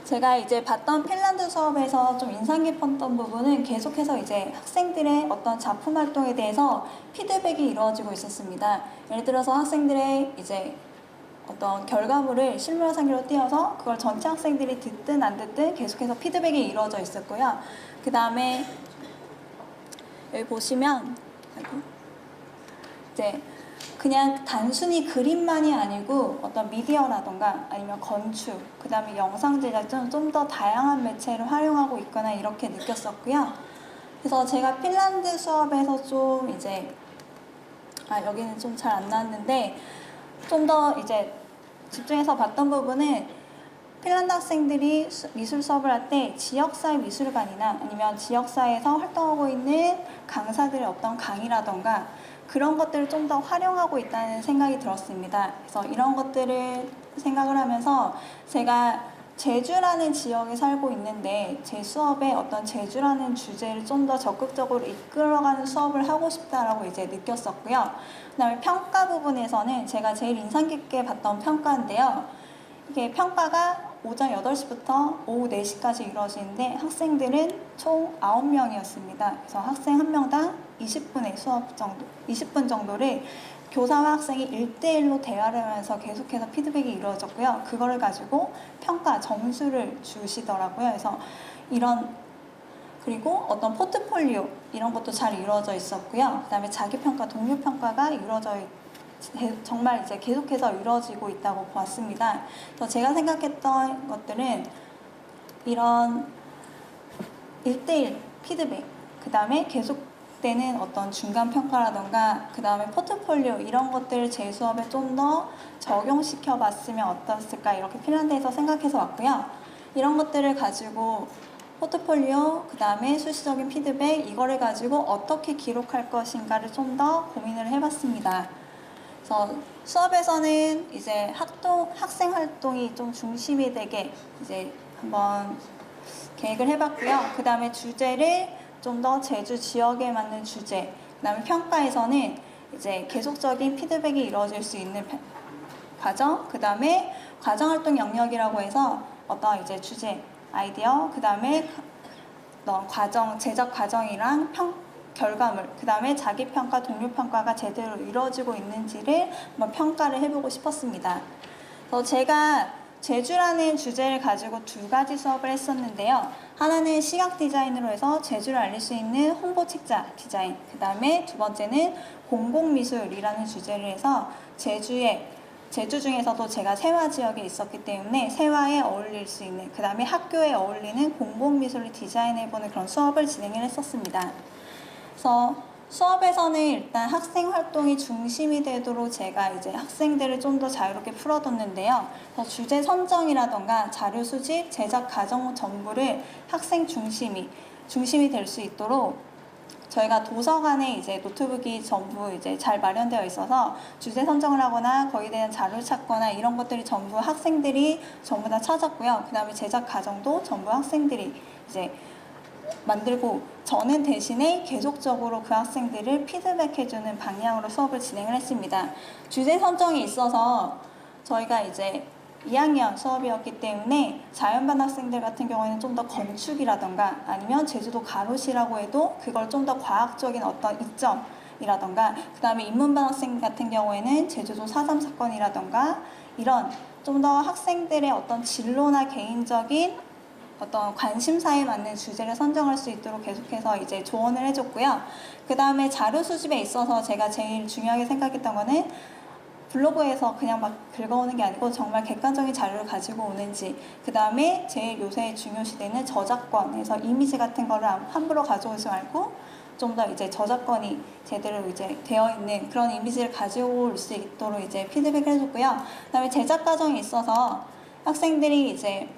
제가 이제 봤던 핀란드 수업에서 좀 인상 깊었던 부분은 계속해서 이제 학생들의 어떤 작품 활동에 대해서 피드백이 이루어지고 있었습니다. 예를 들어서 학생들의 이제 어떤 결과물을 실무화상기로 띄워서 그걸 전체 학생들이 듣든 안 듣든 계속해서 피드백이 이루어져 있었고요. 그 다음에 여기 보시면 이제 그냥 단순히 그림만이 아니고 어떤 미디어라던가 아니면 건축, 그 다음에 영상 제작점 좀 더 다양한 매체를 활용하고 있거나 이렇게 느꼈었고요. 그래서 제가 핀란드 수업에서 좀 이제 여기는 좀 잘 안 나왔는데 좀 더 이제 집중해서 봤던 부분은 핀란드 학생들이 미술 수업을 할 때 지역사회 미술관이나 아니면 지역사회에서 활동하고 있는 강사들의 어떤 강의라던가 그런 것들을 좀 더 활용하고 있다는 생각이 들었습니다. 그래서 이런 것들을 생각을 하면서 제가 제주라는 지역에 살고 있는데 제 수업에 어떤 제주라는 주제를 좀 더 적극적으로 이끌어가는 수업을 하고 싶다라고 이제 느꼈었고요. 그다음에 평가 부분에서는 제가 제일 인상 깊게 봤던 평가인데요. 이게 평가가 오전 8시부터 오후 4시까지 이루어지는데 학생들은 총 9명이었습니다. 그래서 학생 한 명당 20분의 수업 정도, 20분 정도를 교사와 학생이 1대1로 대화를 하면서 계속해서 피드백이 이루어졌고요. 그거를 가지고 평가, 점수를 주시더라고요. 그래서 그리고 어떤 포트폴리오 이런 것도 잘 이루어져 있었고요. 그 다음에 자기평가, 동료평가가 정말 이제 계속해서 이루어지고 있다고 보았습니다. 그래서 제가 생각했던 것들은 이런 1대1 피드백, 그 다음에 계속되는 어떤 중간평가라던가 그 다음에 포트폴리오 이런 것들을 제 수업에 좀 더 적용시켜 봤으면 어땠을까 이렇게 핀란드에서 생각해서 왔고요. 이런 것들을 가지고 포트폴리오, 그 다음에 수시적인 피드백 이거를 가지고 어떻게 기록할 것인가를 좀 더 고민을 해봤습니다. 그래서 수업에서는 이제 학생 활동이 좀 중심이 되게 이제 한번 계획을 해봤고요. 그 다음에 주제를 좀 더 제주 지역에 맞는 주제, 그 다음에 평가에서는 이제 계속적인 피드백이 이루어질 수 있는 과정, 그 다음에 과정활동 영역이라고 해서 어떤 이제 주제, 아이디어, 그 다음에 제작 과정이랑 결과물, 그 다음에 자기평가, 동료평가가 제대로 이루어지고 있는지를 한번 평가를 해보고 싶었습니다. 그래서 제가 제주라는 주제를 가지고 2가지 수업을 했었는데요. 하나는 시각 디자인으로 해서 제주를 알릴 수 있는 홍보 책자 디자인, 그 다음에 2번째는 공공미술이라는 주제를 해서 제주 중에서도 제가 세화 지역에 있었기 때문에 세화에 어울릴 수 있는, 그 다음에 학교에 어울리는 공공미술을 디자인해보는 그런 수업을 진행을 했었습니다. 그래서 수업에서는 일단 학생 활동이 중심이 되도록 제가 이제 학생들을 좀 더 자유롭게 풀어뒀는데요. 그래서 주제 선정이라던가 자료 수집, 제작 과정 전부를 학생 중심이 될 수 있도록 저희가 도서관에 이제 노트북이 전부 이제 잘 마련되어 있어서 주제 선정을 하거나 거기에 대한 자료를 찾거나 이런 것들이 전부 학생들이 전부 다 찾았고요. 그 다음에 제작 과정도 전부 학생들이 이제 만들고 저는 대신에 계속적으로 그 학생들을 피드백해주는 방향으로 수업을 진행을 했습니다. 주제 선정에 있어서 저희가 이제 2학년 수업이었기 때문에 자연반 학생들 같은 경우에는 좀 더 건축이라던가 아니면 제주도 가로시라고 해도 그걸 좀 더 과학적인 어떤 이점이라던가 그 다음에 인문반 학생 같은 경우에는 제주도 4.3 사건이라던가 이런 좀 더 학생들의 어떤 진로나 개인적인 어떤 관심사에 맞는 주제를 선정할 수 있도록 계속해서 이제 조언을 해줬고요. 그 다음에 자료 수집에 있어서 제가 제일 중요하게 생각했던 거는 블로그에서 그냥 막 긁어오는 게 아니고 정말 객관적인 자료를 가지고 오는지, 그 다음에 제일 요새 중요시되는 저작권에서 이미지 같은 거를 함부로 가져오지 말고 좀 더 이제 저작권이 제대로 이제 되어 있는 그런 이미지를 가지고 올 수 있도록 이제 피드백을 해줬고요. 그 다음에 제작 과정에 있어서 학생들이 이제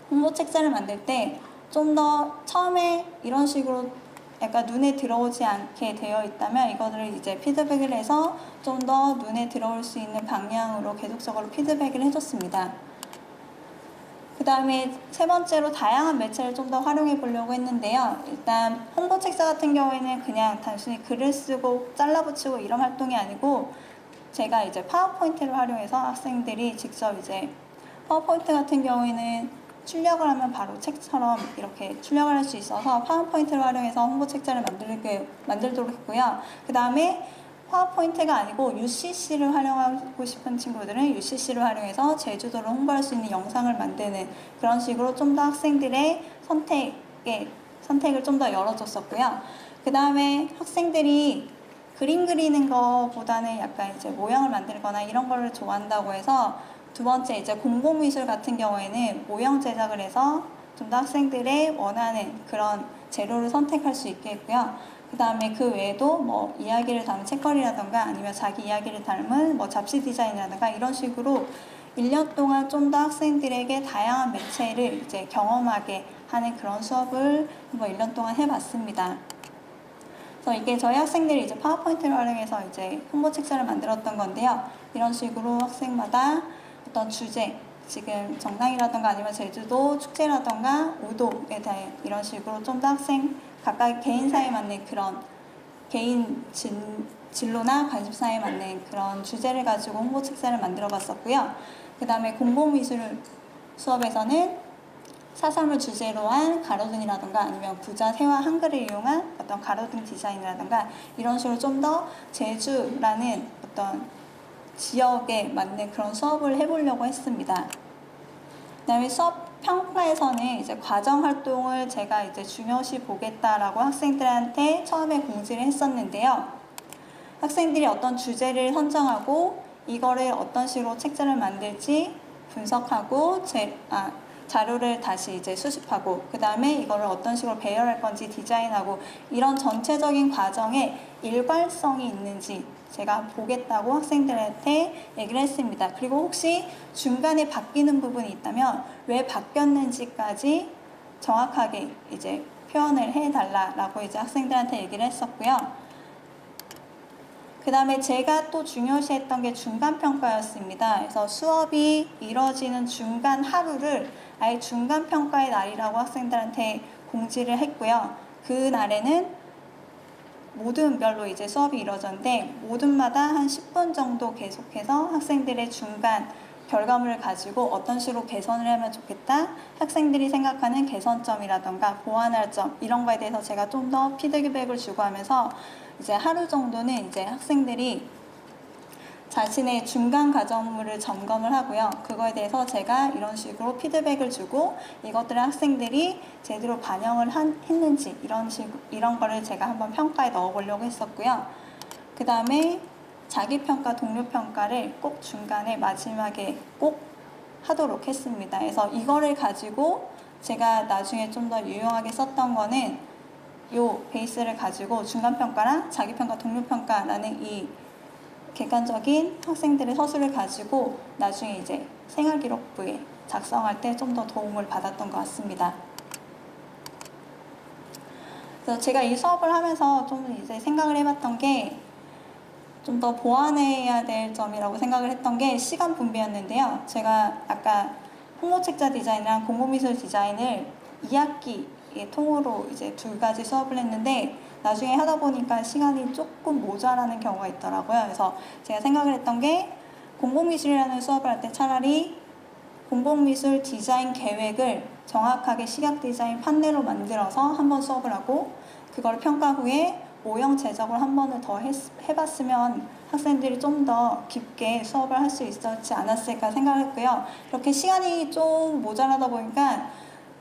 홍보 책자를 만들 때 좀 더 처음에 이런 식으로 약간 눈에 들어오지 않게 되어 있다면 이거를 이제 피드백을 해서 좀 더 눈에 들어올 수 있는 방향으로 계속적으로 피드백을 해줬습니다. 그 다음에 3번째로 다양한 매체를 좀 더 활용해 보려고 했는데요. 일단 홍보 책자 같은 경우에는 그냥 단순히 글을 쓰고 잘라붙이고 이런 활동이 아니고 제가 이제 파워포인트를 활용해서 학생들이 직접 이제 파워포인트 같은 경우에는 출력을 하면 바로 책처럼 이렇게 출력을 할 수 있어서 파워포인트를 활용해서 홍보 책자를 만들도록 했고요. 그 다음에 파워포인트가 아니고 UCC를 활용하고 싶은 친구들은 UCC를 활용해서 제주도를 홍보할 수 있는 영상을 만드는 그런 식으로 좀 더 학생들의 선택을 좀 더 열어줬었고요. 그 다음에 학생들이 그림 그리는 것보다는 약간 이제 모형을 만들거나 이런 거를 좋아한다고 해서 두 번째 이제 공공미술 같은 경우에는 모형 제작을 해서 좀 더 학생들의 원하는 그런 재료를 선택할 수 있게 했고요. 그 다음에 그 외에도 뭐 이야기를 담은 책거리라던가 아니면 자기 이야기를 담은 뭐 잡지 디자인이라던가 이런 식으로 1년 동안 좀 더 학생들에게 다양한 매체를 이제 경험하게 하는 그런 수업을 뭐 1년 동안 해봤습니다. 그래서 이게 저희 학생들이 이제 파워포인트를 활용해서 이제 홍보 책자를 만들었던 건데요. 이런 식으로 학생마다 어떤 주제, 지금 정상이라던가 아니면 제주도 축제라던가 우도에 대해 이런 식으로 좀 더 학생 각각 개인사에 맞는 그런 개인 진로나 관심사에 맞는 그런 주제를 가지고 홍보 책자를 만들어 봤었고요. 그 다음에 공공미술 수업에서는 사설을 주제로 한 가로등이라던가 아니면 부자, 새와 한글을 이용한 어떤 가로등 디자인이라던가 이런 식으로 좀 더 제주라는 어떤 지역에 맞는 그런 수업을 해보려고 했습니다. 그 다음에 수업 평가에서는 이제 과정 활동을 제가 이제 중요시 보겠다라고 학생들한테 처음에 공지를 했었는데요. 학생들이 어떤 주제를 선정하고 이거를 어떤 식으로 책자를 만들지 분석하고 자료를 다시 이제 수집하고 그 다음에 이거를 어떤 식으로 배열할 건지 디자인하고 이런 전체적인 과정에 일관성이 있는지 제가 보겠다고 학생들한테 얘기를 했습니다. 그리고 혹시 중간에 바뀌는 부분이 있다면 왜 바뀌었는지까지 정확하게 이제 표현을 해달라라고 이제 학생들한테 얘기를 했었고요. 그 다음에 제가 또 중요시했던 게 중간평가였습니다. 그래서 수업이 이뤄지는 중간 하루를 아예 중간평가의 날이라고 학생들한테 공지를 했고요. 그 날에는 모든별로 이제 수업이 이루어졌는데 모든마다 한 10분 정도 계속해서 학생들의 중간 결과물을 가지고 어떤 식으로 개선을 하면 좋겠다, 학생들이 생각하는 개선점이라던가 보완할 점 이런 거에 대해서 제가 좀 더 피드백을 주고 하면서 이제 하루 정도는 이제 학생들이 자신의 중간 과정물을 점검을 하고요. 그거에 대해서 제가 이런 식으로 피드백을 주고 이것들을 학생들이 제대로 반영을 했는지 이런 거를 제가 한번 평가에 넣어보려고 했었고요. 그 다음에 자기평가, 동료평가를 꼭 중간에 마지막에 꼭 하도록 했습니다. 그래서 이거를 가지고 제가 나중에 좀 더 유용하게 썼던 거는 요 베이스를 가지고 중간평가랑 자기평가, 동료평가라는 이 객관적인 학생들의 서술을 가지고 나중에 이제 생활기록부에 작성할 때 좀 더 도움을 받았던 것 같습니다. 그래서 제가 이 수업을 하면서 좀 이제 생각을 해봤던 게 좀 더 보완해야 될 점이라고 생각을 했던 게 시간 분배였는데요. 제가 아까 홍보책자 디자인이랑 공공미술 디자인을 2학기의 통으로 이제 두 가지 수업을 했는데 나중에 하다 보니까 시간이 조금 모자라는 경우가 있더라고요. 그래서 제가 생각을 했던 게 공공미술이라는 수업을 할 때 차라리 공공미술 디자인 계획을 정확하게 시각 디자인 판넬로 만들어서 한번 수업을 하고 그걸 평가 후에 모형 제작을 한 번을 더 해봤으면 학생들이 좀 더 깊게 수업을 할 수 있었지 않았을까 생각했고요. 이렇게 시간이 좀 모자라다 보니까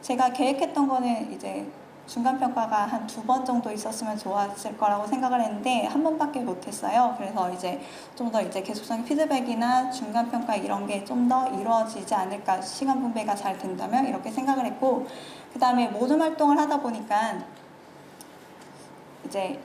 제가 계획했던 거는 이제 중간평가가 한 2번 정도 있었으면 좋았을 거라고 생각을 했는데 한 번밖에 못했어요. 그래서 이제 좀 더 이제 계속적인 피드백이나 중간평가 이런 게 좀 더 이루어지지 않을까, 시간 분배가 잘 된다면 이렇게 생각을 했고, 그 다음에 모둠 활동을 하다 보니까 이제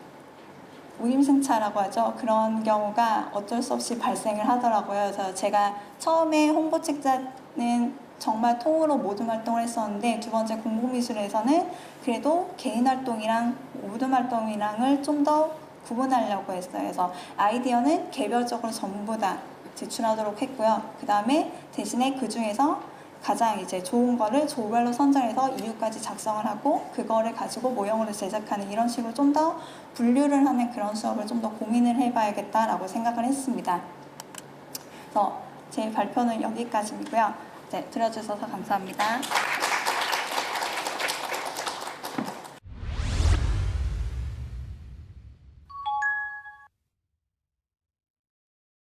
무임승차라고 하죠. 그런 경우가 어쩔 수 없이 발생을 하더라고요. 그래서 제가 처음에 홍보책자는 정말 통으로 모둠 활동을 했었는데 두 번째 공공미술에서는 그래도 개인 활동이랑 모둠 활동이랑을 좀 더 구분하려고 했어요. 그래서 아이디어는 개별적으로 전부 다 제출하도록 했고요. 그 다음에 대신에 그 중에서 가장 이제 좋은 거를 조별로 선정해서 이유까지 작성을 하고 그거를 가지고 모형으로 제작하는 이런 식으로 좀 더 분류를 하는 그런 수업을 좀 더 고민을 해봐야겠다라고 생각을 했습니다. 그래서 제 발표는 여기까지이고요. 네, 들어주셔서 감사합니다.